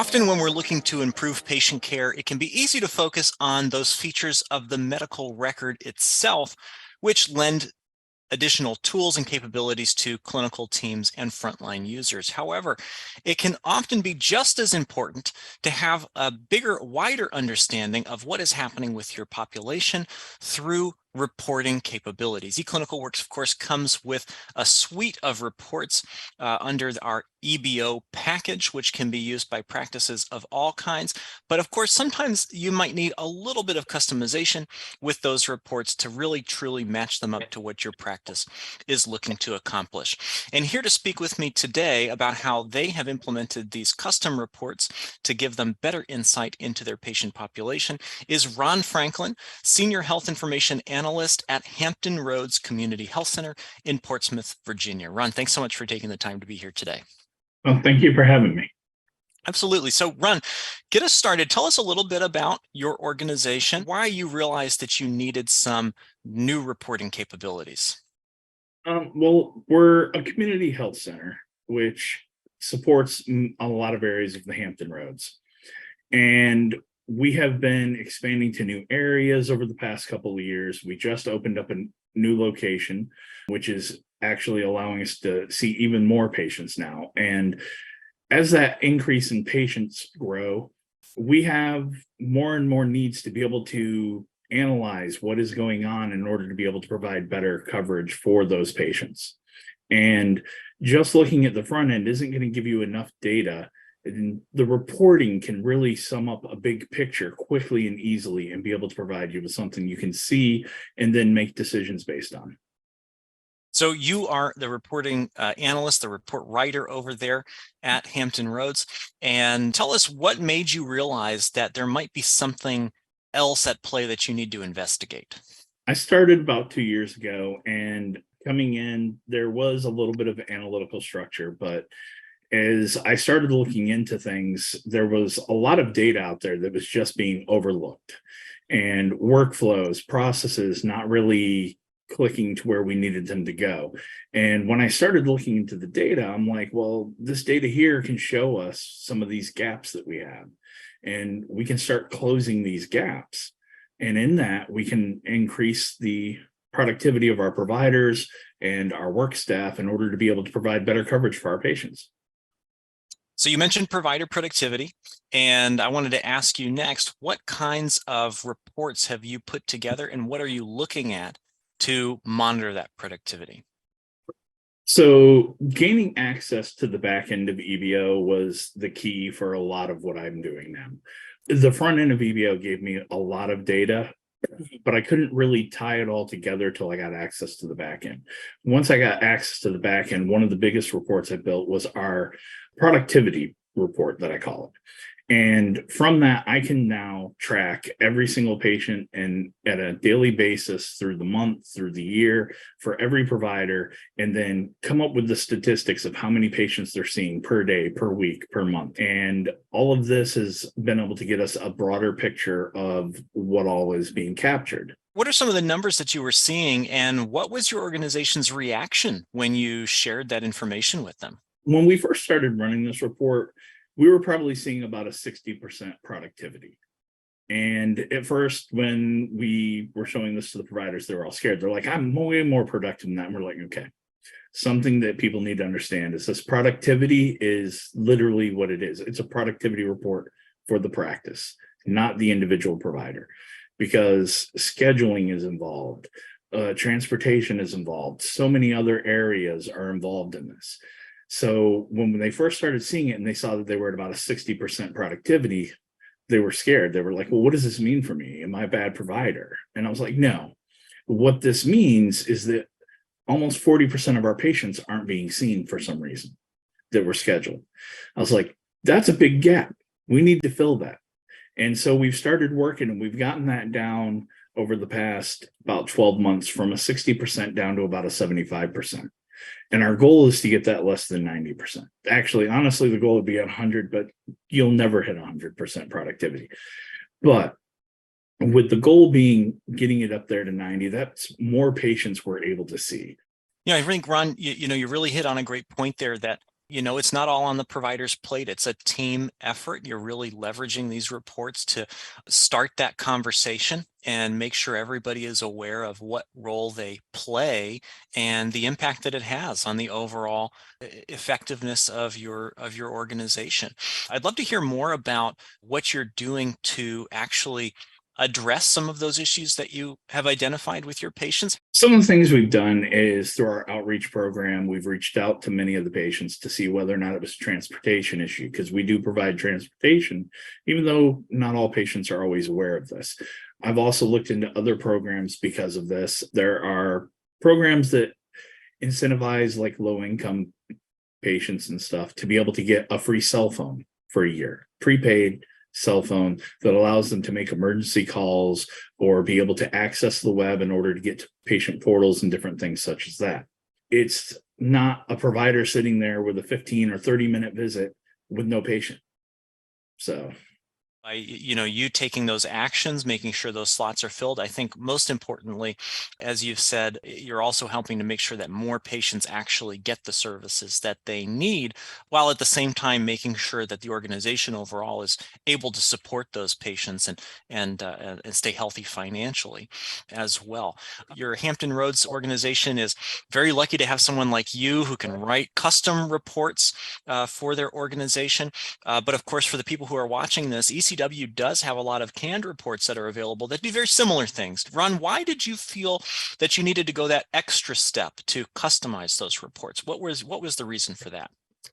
Often when we're looking to improve patient care, it can be easy to focus on those features of the medical record itself, which lend additional tools and capabilities to clinical teams and frontline users. However, it can often be just as important to have a bigger, wider understanding of what is happening with your population through reporting capabilities. eClinicalWorks, of course, comes with a suite of reports under our eBO package, which can be used by practices of all kinds. But of course, sometimes you might need a little bit of customization with those reports to really truly match them up to what your practice is looking to accomplish. And here to speak with me today about how they have implemented these custom reports to give them better insight into their patient population is Ron Franklin, Senior Health Information Analyst at Hampton Roads Community Health Center in Portsmouth, Virginia. Ron, thanks so much for taking the time to be here today. Well, thank you for having me. Absolutely. So, Ron, get us started. Tell us a little bit about your organization, why you realized that you needed some new reporting capabilities. Well, we're a community health center, which supports a lot of areas of the Hampton Roads. And we have been expanding to new areas over the past couple of years. We just opened up a new location, which is actually allowing us to see even more patients now. And as that increase in patients grow, we have more and more needs to be able to analyze what is going on in order to be able to provide better coverage for those patients. And just looking at the front end isn't going to give you enough data. And the reporting can really sum up a big picture quickly and easily and be able to provide you with something you can see and then make decisions based on. So you are the reporting analyst, the report writer over there at Hampton Roads. And tell us what made you realize that there might be something else at play that you need to investigate. I started about 2 years ago, and coming in, there was a little bit of analytical structure, but as I started looking into things, there was a lot of data out there that was just being overlooked, and workflows, processes not really clicking to where we needed them to go. And when I started looking into the data, I'm like, well, this data here can show us some of these gaps that we have, and we can start closing these gaps. And in that, we can increase the productivity of our providers and our work staff in order to be able to provide better coverage for our patients. So you mentioned provider productivity, and I wanted to ask you next, what kinds of reports have you put together and what are you looking at to monitor that productivity? So gaining access to the back end of eBO was the key for a lot of what I'm doing now. The front end of eBO gave me a lot of data, but I couldn't really tie it all together till I got access to the back end. Once I got access to the back end, one of the biggest reports I built was our productivity report, that I call it. And from that, I can now track every single patient and at a daily basis through the month, through the year, for every provider, and then come up with the statistics of how many patients they're seeing per day, per week, per month. And all of this has been able to get us a broader picture of what all is being captured. What are some of the numbers that you were seeing, and what was your organization's reaction when you shared that information with them? When we first started running this report, we were probably seeing about a 60% productivity. And at first, when we were showing this to the providers, they were all scared. They're like, I'm way more productive than that. And we're like, okay. Something that people need to understand is this productivity is literally what it is. It's a productivity report for the practice, not the individual provider, because scheduling is involved, transportation is involved. So many other areas are involved in this. So when they first started seeing it and they saw that they were at about a 60% productivity, they were scared. They were like, well, what does this mean for me? Am I a bad provider? And I was like, no. What this means is that almost 40% of our patients aren't being seen for some reason that were scheduled. I was like, that's a big gap. We need to fill that. And so we've started working, and we've gotten that down over the past about 12 months from a 60% down to about a 75%. And our goal is to get that less than 90%. Actually, honestly, the goal would be at 100, but you'll never hit 100% productivity. But with the goal being getting it up there to 90, that's more patients we're able to see. Yeah, I think, Ron, you really hit on a great point there, that It's not all on the provider's plate. It's a team effort. You're really leveraging these reports to start that conversation and make sure everybody is aware of what role they play and the impact that it has on the overall effectiveness of your organization. I'd love to hear more about what you're doing to actually address some of those issues that you have identified with your patients. Some of the things we've done is through our outreach program, we've reached out to many of the patients to see whether or not it was a transportation issue, because we do provide transportation, even though not all patients are always aware of this. I've also looked into other programs because of this. There are programs that incentivize like low income patients and stuff to be able to get a free cell phone for a year, prepaid cell phone that allows them to make emergency calls or be able to access the web in order to get to patient portals and different things such as that. It's not a provider sitting there with a 15 or 30-minute visit with no patient. So By you taking those actions, making sure those slots are filled. I think most importantly, as you've said, you're also helping to make sure that more patients actually get the services that they need, while at the same time making sure that the organization overall is able to support those patients and stay healthy financially as well. Your Hampton Roads organization is very lucky to have someone like you who can write custom reports for their organization. But of course, for the people who are watching this, eCW does have a lot of canned reports that are available that do very similar things. Ron, why did you feel that you needed to go that extra step to customize those reports? What was the reason for that?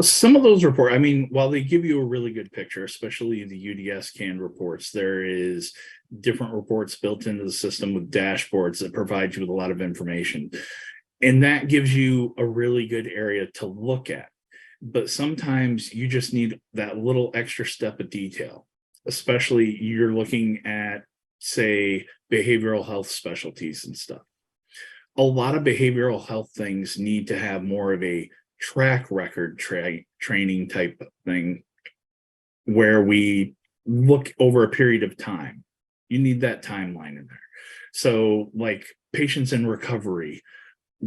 some of those reports, I mean, while they give you a really good picture, especially the UDS canned reports, there is different reports built into the system with dashboards that provide you with a lot of information. And that gives you a really good area to look at. But sometimes you just need that little extra step of detail, especially you're looking at, say, behavioral health specialties and stuff. A lot of behavioral health things need to have more of a track record training type of thing where we look over a period of time. You need that timeline in there. So like patients in recovery,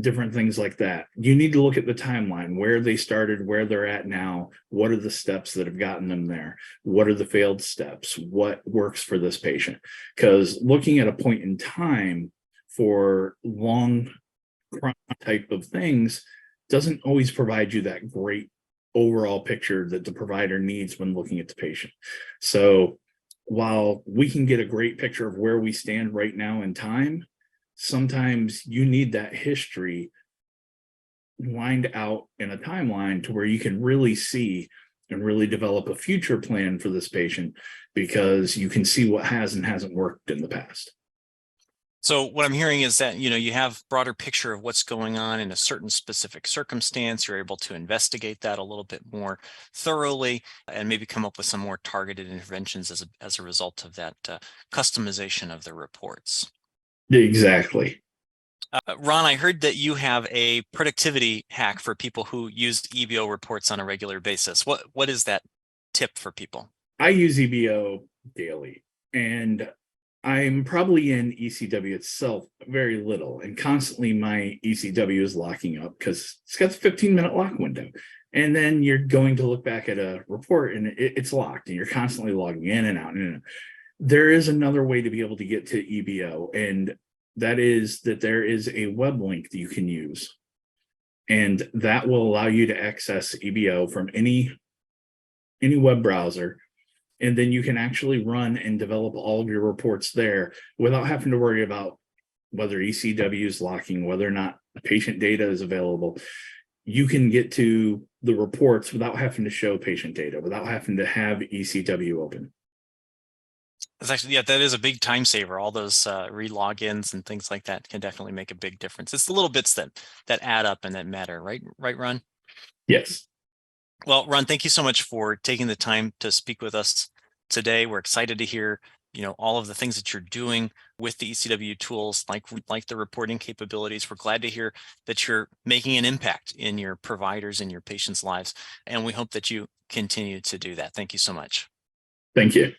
different things like that. You need to look at the timeline, where they started, where they're at now, what are the steps that have gotten them there, what are the failed steps, what works for this patient. Because looking at a point in time for long type of things doesn't always provide you that great overall picture that the provider needs when looking at the patient. So while we can get a great picture of where we stand right now in time, sometimes you need that history lined out in a timeline to where you can really see and really develop a future plan for this patient, because you can see what has and hasn't worked in the past. So what I'm hearing is that, you have broader picture of what's going on in a certain specific circumstance. You're able to investigate that a little bit more thoroughly and maybe come up with some more targeted interventions as a result of that customization of the reports. Exactly. Ron, I heard that you have a productivity hack for people who use eBO reports on a regular basis. What is that tip for people? I use eBO daily, and I'm probably in eCW itself very little, and constantly my eCW is locking up because it's got the 15-minute lock window. And then you're going to look back at a report and it's locked, and you're constantly logging in and out and in and out. There is another way to be able to get to eBO, and that is that there is a web link that you can use. And that will allow you to access eBO from any web browser. And then you can actually run and develop all of your reports there without having to worry about whether eCW is locking, whether or not patient data is available. You can get to the reports without having to show patient data, without having to have eCW open. That's actually, yeah, that is a big time saver. All those re-logins and things like that can definitely make a big difference. It's the little bits that add up and that matter, right? Right, Ron? Yes. Well, Ron, thank you so much for taking the time to speak with us today. We're excited to hear, all of the things that you're doing with the eCW tools, like the reporting capabilities. We're glad to hear that you're making an impact in your providers and your patients' lives, and we hope that you continue to do that. Thank you so much. Thank you.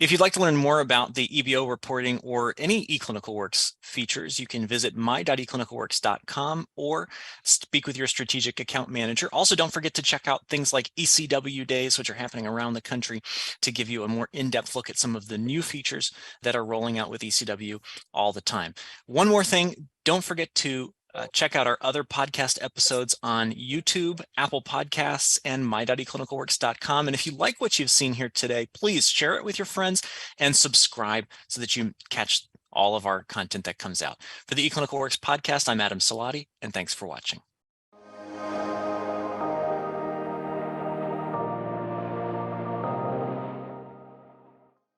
If you'd like to learn more about the eBO reporting or any eClinicalWorks features, you can visit my.eclinicalworks.com or speak with your strategic account manager. Also, don't forget to check out things like eCW days, which are happening around the country, to give you a more in-depth look at some of the new features that are rolling out with eCW all the time. One more thing, don't forget to check out our other podcast episodes on YouTube, Apple Podcasts, and my.eclinicalworks.com. And if you like what you've seen here today, please share it with your friends and subscribe so that you catch all of our content that comes out. For the eClinicalWorks podcast, I'm Adam Salati, and thanks for watching.